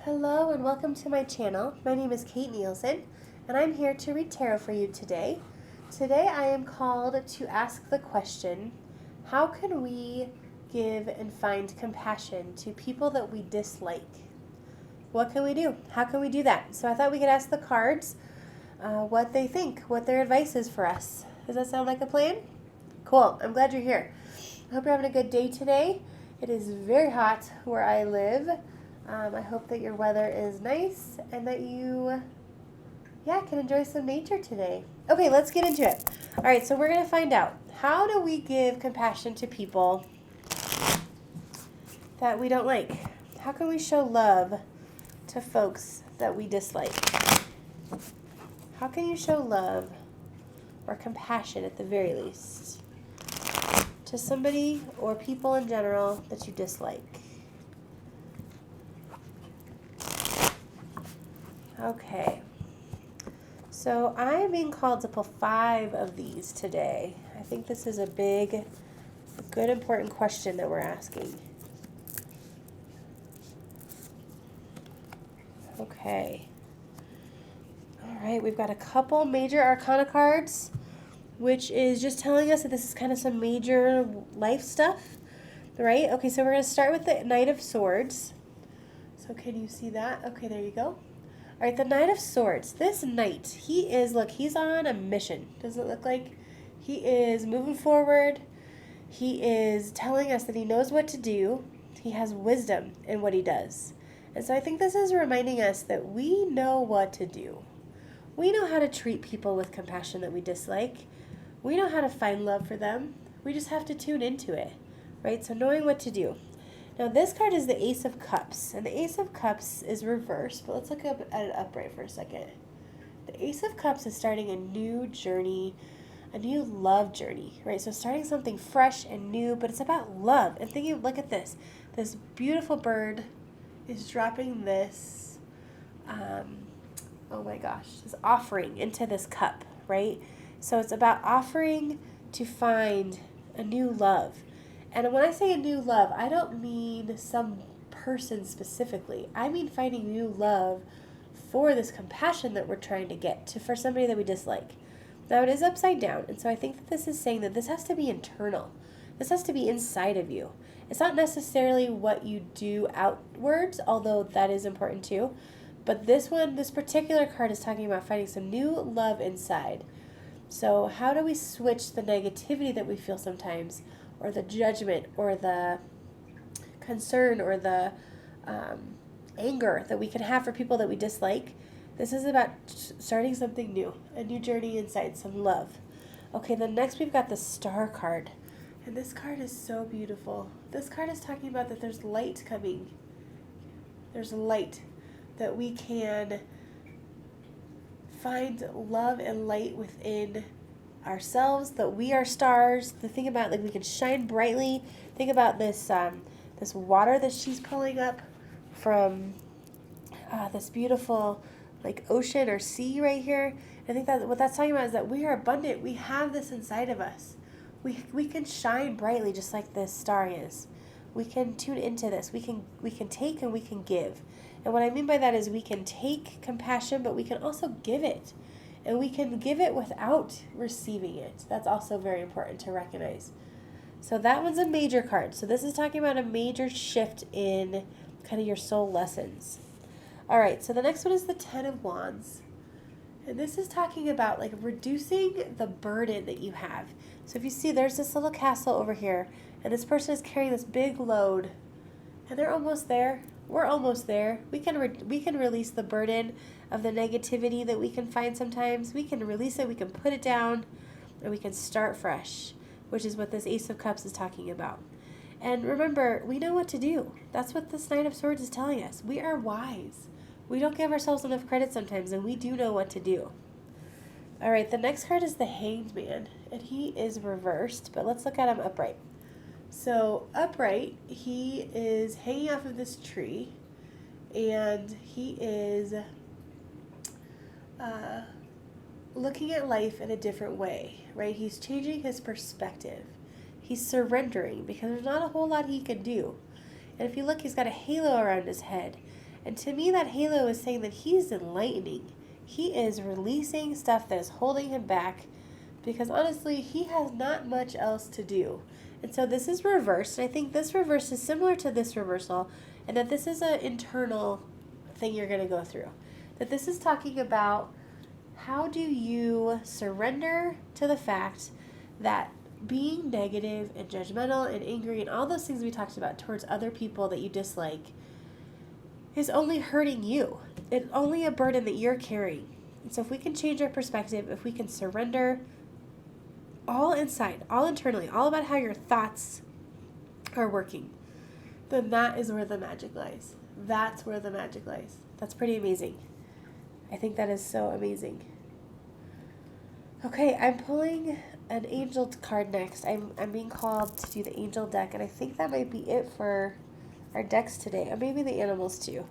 Hello and welcome to my channel. My name is Kate Nielsen and I'm here to read tarot for you today. Today I am called to ask the question, how can we give and find compassion to people that we dislike? What can we do? How can we do that? So I thought we could ask the cards what they think, what their advice is for us. Does that sound like a plan? Cool. I'm glad you're here. I hope you're having a good day today. It is very hot where I live. I hope that your weather is nice and that you, can enjoy some nature today. Okay, let's get into it. All right, so we're going to find out, how do we give compassion to people that we don't like? How can we show love to folks that we dislike? How can you show love or compassion at the very least to somebody or people in general that you dislike? Okay, so I'm being called to pull 5 of these today. I think this is a good, important question that we're asking. Okay. All right, we've got a couple major arcana cards, which is just telling us that this is kind of some major life stuff, right? Okay, so we're going to start with the Knight of Swords. So can you see that? Okay, there you go. All right, the Knight of Swords. This knight, he's on a mission. Does it look like he is moving forward? He is telling us that he knows what to do. He has wisdom in what he does. And so I think this is reminding us that we know what to do. We know how to treat people with compassion that we dislike. We know how to find love for them. We just have to tune into it, right? So knowing what to do. Now this card is the Ace of Cups, and the Ace of Cups is reversed, but let's look at it upright for a second. The Ace of Cups is starting a new journey, a new love journey, right? So starting something fresh and new, but it's about love. And thinking, look at this. This beautiful bird is dropping this, oh my gosh, this offering into this cup, right? So it's about offering to find a new love. And when I say a new love, I don't mean some person specifically. I mean finding new love for this compassion that we're trying to get to for somebody that we dislike. Now it is upside down, and so I think that this is saying that this has to be internal. This has to be inside of you. It's not necessarily what you do outwards, although that is important too. But this particular card is talking about finding some new love inside. So how do we switch the negativity that we feel sometimes, or the judgment, or the concern, or the anger that we can have for people that we dislike? This is about starting something new, a new journey inside, some love. Okay, then next we've got the Star card. And this card is so beautiful. This card is talking about that there's light coming. There's light, that we can find love and light within ourselves, that we are stars. The thing about, like, we can shine brightly. Think about this this water that she's pulling up from this beautiful, like, ocean or sea right here. I think that what that's talking about is that we are abundant. We have this inside of us. We can shine brightly just like this star is. We can tune into this. We can take and we can give. And what I mean by that is we can take compassion, but we can also give it. And we can give it without receiving it. That's also very important to recognize. So that one's a major card. So this is talking about a major shift in kind of your soul lessons. All right, so the next one is the Ten of Wands. And this is talking about, like, reducing the burden that you have. So if you see, there's this little castle over here, and this person is carrying this big load, and they're almost there. We're almost there. We can release the burden of the negativity that we can find sometimes. We can release it, we can put it down, and we can start fresh, which is what this Ace of Cups is talking about. And remember, we know what to do. That's what this Knight of Swords is telling us. We are wise. We don't give ourselves enough credit sometimes, and we do know what to do. All right, the next card is the Hanged Man, and he is reversed, but let's look at him upright. So upright, he is hanging off of this tree, and he is looking at life in a different way, right? He's changing his perspective. He's surrendering because there's not a whole lot he can do. And if you look, he's got a halo around his head. And to me, that halo is saying that he's enlightening. He is releasing stuff that is holding him back because honestly, he has not much else to do. And so this is reversed. And I think this reverse is similar to this reversal, and that this is an internal thing you're going to go through. That this is talking about how do you surrender to the fact that being negative and judgmental and angry and all those things we talked about towards other people that you dislike is only hurting you. It's only a burden that you're carrying. And so if we can change our perspective, if we can surrender all inside, all internally, all about how your thoughts are working, then that is where the magic lies. That's where the magic lies. That's pretty amazing. I think that is so amazing. Okay, I'm pulling an angel card next. I'm being called to do the angel deck, and I think that might be it for our decks today, or maybe the animals too,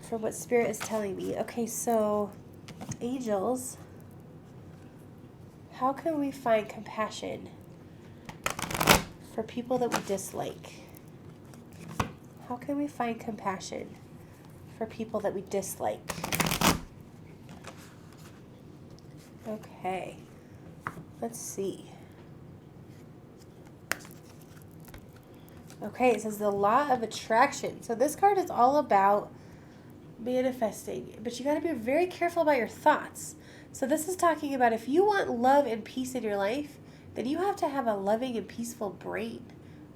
from what Spirit is telling me. Okay, so angels, how can we find compassion for people that we dislike? How can we find compassion for people that we dislike? Okay, let's see. Okay, it says the law of attraction. So this card is all about manifesting, but you got to be very careful about your thoughts. So this is talking about if you want love and peace in your life, then you have to have a loving and peaceful brain,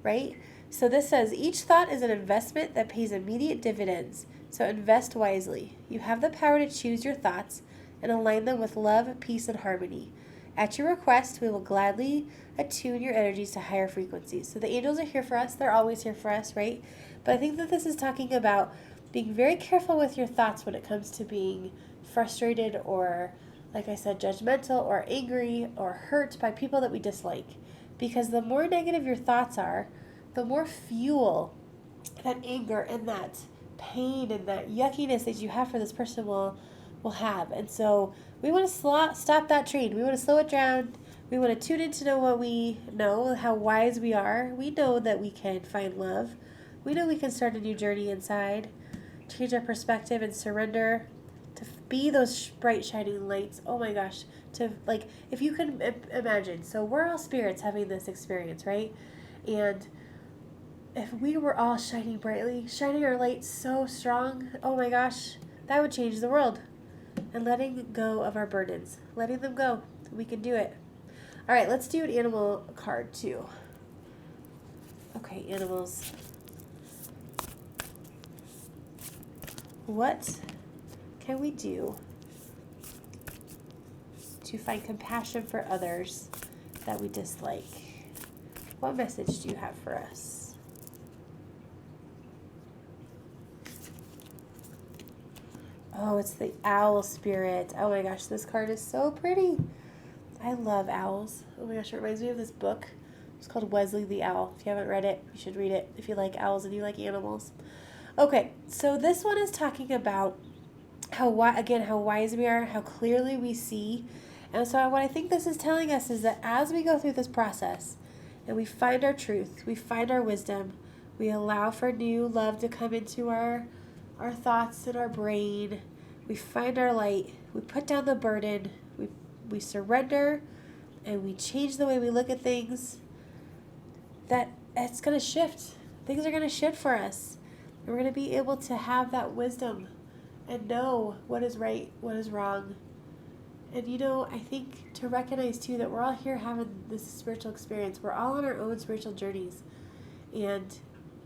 right? So this says each thought is an investment that pays immediate dividends. So invest wisely. You have the power to choose your thoughts and align them with love, peace, and harmony. At your request, we will gladly attune your energies to higher frequencies. So the angels are here for us. They're always here for us, right? But I think that this is talking about being very careful with your thoughts when it comes to being frustrated or, like I said, judgmental or angry or hurt by people that we dislike. Because the more negative your thoughts are, the more fuel that anger and that pain and that yuckiness that you have for this person will have. And so we want to stop that train. We want to slow it down. We want to tune in to know what we know, how wise we are. We know that we can find love. We know we can start a new journey inside, change our perspective and surrender to be those bright shining lights. Oh my gosh, to like, if you can imagine, so we're all spirits having this experience, right? And if we were all shining brightly, shining our light so strong, oh my gosh, that would change the world. And letting go of our burdens, letting them go. We can do it. All right, let's do an animal card too. Okay, animals. What can we do to find compassion for others that we dislike? What message do you have for us? Oh, it's the owl spirit. Oh my gosh, this card is so pretty. I love owls. Oh my gosh, it reminds me of this book. It's called Wesley the Owl. If you haven't read it, you should read it if you like owls and you like animals. Okay, so this one is talking about how wise we are, how clearly we see. And so what I think this is telling us is that as we go through this process and we find our truth, we find our wisdom, we allow for new love to come into our thoughts and our brain, we find our light, we put down the burden, we surrender, and we change the way we look at things, that it's going to shift. Things are going to shift for us. And we're going to be able to have that wisdom and know what is right, what is wrong. And I think to recognize too that we're all here having this spiritual experience. We're all on our own spiritual journeys. And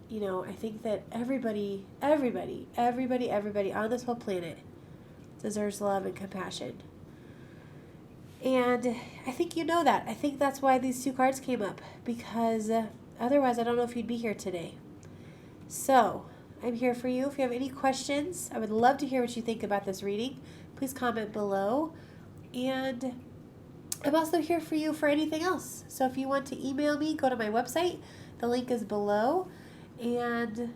I think that everybody on this whole planet deserves love and compassion. And I think you know that. I think that's why these two cards came up, because otherwise I don't know if you'd be here today. So I'm here for you. If you have any questions, I would love to hear what you think about this reading. Please comment below. And I'm also here for you for anything else. So if you want to email me, go to my website. The link is below. And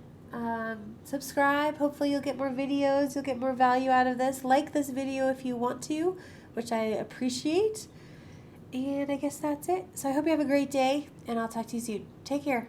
subscribe. Hopefully you'll get more videos. You'll get more value out of this. Like this video if you want to, which I appreciate. And I guess that's it. So I hope you have a great day, and I'll talk to you soon. Take care.